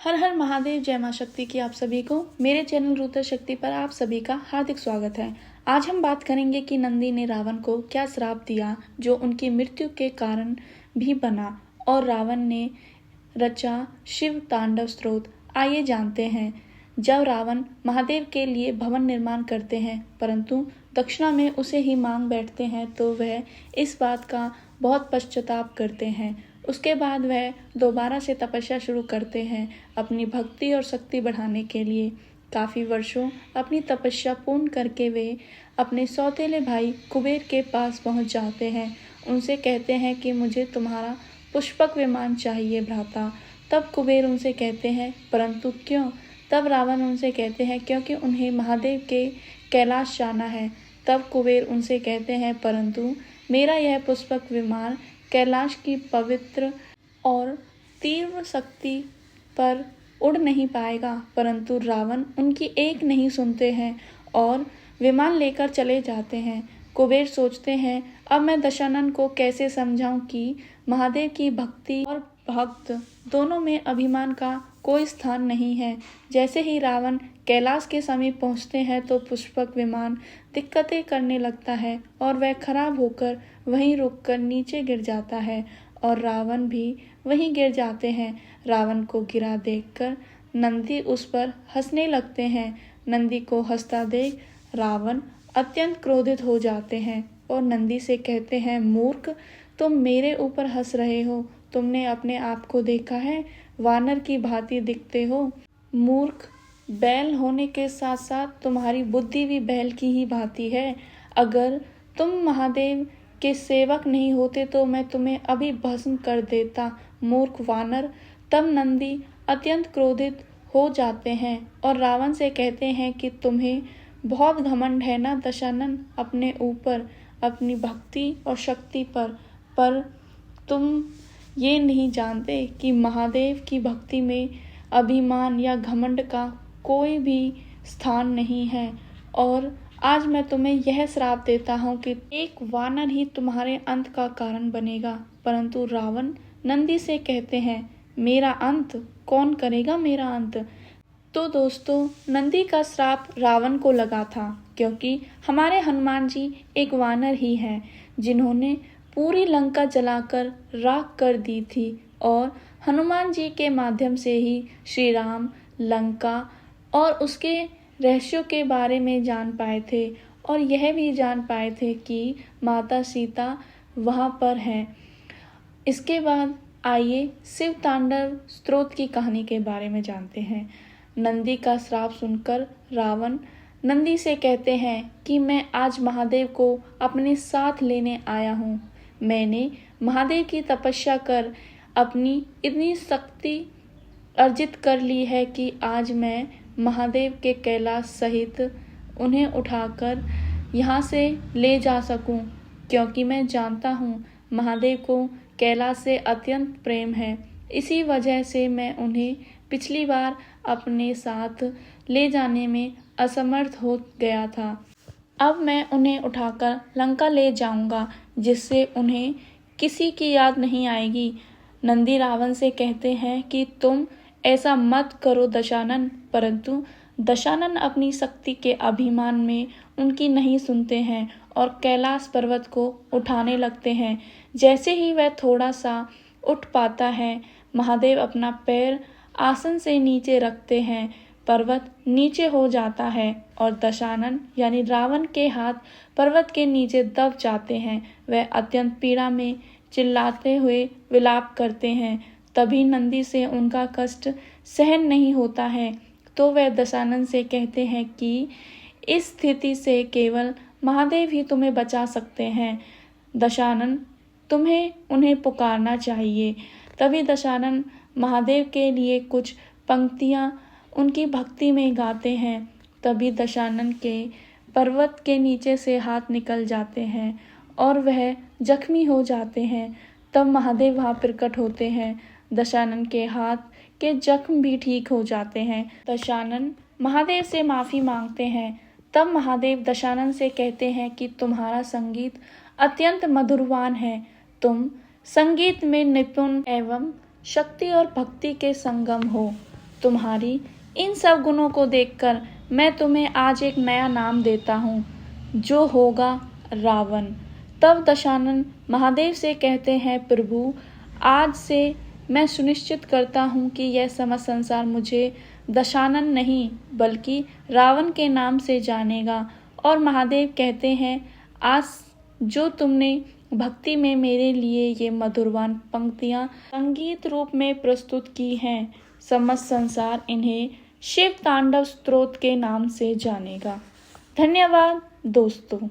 हर हर महादेव, जय मां शक्ति की आप सभी को मेरे चैनल रुद्र शक्ति पर आप सभी का हार्दिक स्वागत है। आज हम बात करेंगे कि नंदी ने रावण को क्या श्राप दिया जो उनकी मृत्यु के कारण भी बना और रावण ने रचा शिव तांडव स्तोत्र। आइए जानते हैं। जब रावण महादेव के लिए भवन निर्माण करते हैं परंतु दक्षिणा में उसे ही मांग बैठते हैं तो वह इस बात का बहुत पश्चाताप करते हैं। उसके बाद वह दोबारा से तपस्या शुरू करते हैं अपनी भक्ति और शक्ति बढ़ाने के लिए। काफ़ी वर्षों अपनी तपस्या पूर्ण करके वे अपने सौतेले भाई कुबेर के पास पहुंच जाते हैं। उनसे कहते हैं कि मुझे तुम्हारा पुष्पक विमान चाहिए भ्राता। तब कुबेर उनसे कहते हैं परंतु क्यों? तब रावण उनसे कहते हैं क्योंकि उन्हें महादेव के कैलाश जाना है। तब कुबेर उनसे कहते हैं परंतु मेरा यह पुष्पक विमान कैलाश की पवित्र और तीव्र शक्ति पर उड़ नहीं पाएगा। परंतु रावण उनकी एक नहीं सुनते हैं और विमान लेकर चले जाते हैं। कुबेर सोचते हैं अब मैं दशानन को कैसे समझाऊं कि महादेव की भक्ति और भक्त दोनों में अभिमान का कोई स्थान नहीं है। जैसे ही रावण कैलाश के समीप पहुंचते हैं तो पुष्पक विमान दिक्कतें करने लगता है और वह खराब होकर वहीं रुककर नीचे गिर जाता है और रावण भी वहीं गिर जाते हैं। रावण को गिरा देखकर नंदी उस पर हंसने लगते हैं। नंदी को हंसता देख रावण अत्यंत क्रोधित हो जाते हैं और नंदी से कहते हैं मूर्ख, तुम मेरे ऊपर हंस रहे हो। तुमने अपने आप को देखा है? वानर की भांति दिखते हो। मूर्ख, बैल होने के साथ साथ तुम्हारी बुद्धि भी बैल की ही भांति है। अगर तुम महादेव के सेवक नहीं होते तो मैं तुम्हें अभी भस्म कर देता, मूर्ख वानर। तब नंदी अत्यंत क्रोधित हो जाते हैं और रावण से कहते हैं कि तुम्हें बहुत घमंड है ना दशानन अपने ऊपर, अपनी भक्ति और शक्ति पर तुम ये नहीं जानते कि महादेव की भक्ति में अभिमान या घमंड का कोई भी स्थान नहीं है। और आज मैं तुम्हें यह श्राप देता हूँ कि एक वानर ही तुम्हारे अंत का कारण बनेगा। परंतु रावण नंदी से कहते हैं मेरा अंत कौन करेगा? मेरा अंत तो दोस्तों नंदी का श्राप रावण को लगा था क्योंकि हमारे हनुमान जी एक वानर ही हैं जिन्होंने पूरी लंका जलाकर राख कर दी थी और हनुमान जी के माध्यम से ही श्री राम लंका और उसके रहस्यों के बारे में जान पाए थे और यह भी जान पाए थे कि माता सीता वहाँ पर हैं। इसके बाद आइए शिव तांडव स्तोत्र की कहानी के बारे में जानते हैं। नंदी का श्राप सुनकर रावण नंदी से कहते हैं कि मैं आज महादेव को अपने साथ लेने आया हूँ। मैंने महादेव की तपस्या कर अपनी इतनी शक्ति अर्जित कर ली है कि आज मैं महादेव के कैलाश सहित उन्हें उठाकर यहाँ से ले जा सकूं, क्योंकि मैं जानता हूँ महादेव को कैलाश से अत्यंत प्रेम है। इसी वजह से मैं उन्हें पिछली बार अपने साथ ले जाने में असमर्थ हो गया था। अब मैं उन्हें उठाकर लंका ले जाऊंगा जिससे उन्हें किसी की याद नहीं आएगी। नंदी रावण से कहते हैं कि तुम ऐसा मत करो दशानन। परंतु दशानन अपनी शक्ति के अभिमान में उनकी नहीं सुनते हैं और कैलाश पर्वत को उठाने लगते हैं। जैसे ही वह थोड़ा सा उठ पाता है महादेव अपना पैर आसन से नीचे रखते हैं, पर्वत नीचे हो जाता है और दशानन यानी रावण के हाथ पर्वत के नीचे दब जाते हैं। वह अत्यंत पीड़ा में चिल्लाते हुए विलाप करते हैं। तभी नंदी से उनका कष्ट सहन नहीं होता है तो वह दशानन से कहते हैं कि इस स्थिति से केवल महादेव ही तुम्हें बचा सकते हैं। दशानन, तुम्हें उन्हें पुकारना चाहिए। तभी दशानन महादेव के लिए कुछ पंक्तियाँ उनकी भक्ति में गाते हैं। तभी दशानन के पर्वत के नीचे से हाथ निकल जाते हैं और वह जख्मी हो जाते हैं। तब महादेव वहाँ प्रकट होते हैं। दशानन के हाथ के जख्म भी ठीक हो जाते हैं। दशानन महादेव से माफ़ी मांगते हैं। तब महादेव दशानन से कहते हैं कि तुम्हारा संगीत अत्यंत मधुरवान है। तुम संगीत में निपुण एवं शक्ति और भक्ति के संगम हो। तुम्हारी इन सब गुणों को देखकर मैं तुम्हें आज एक नया नाम देता हूँ, जो होगा रावण। तब दशानन महादेव से कहते हैं, प्रभु आज से मैं सुनिश्चित करता हूँ कि यह समस्त संसार मुझे दशानन नहीं बल्कि रावण के नाम से जानेगा। और महादेव कहते हैं, आज जो तुमने भक्ति में मेरे लिए ये मधुरवान पंक्तियाँ संगीत रूप में प्रस्तुत की हैं, समस्त संसार इन्हें शिव तांडव स्तोत्र के नाम से जानेगा। धन्यवाद दोस्तों।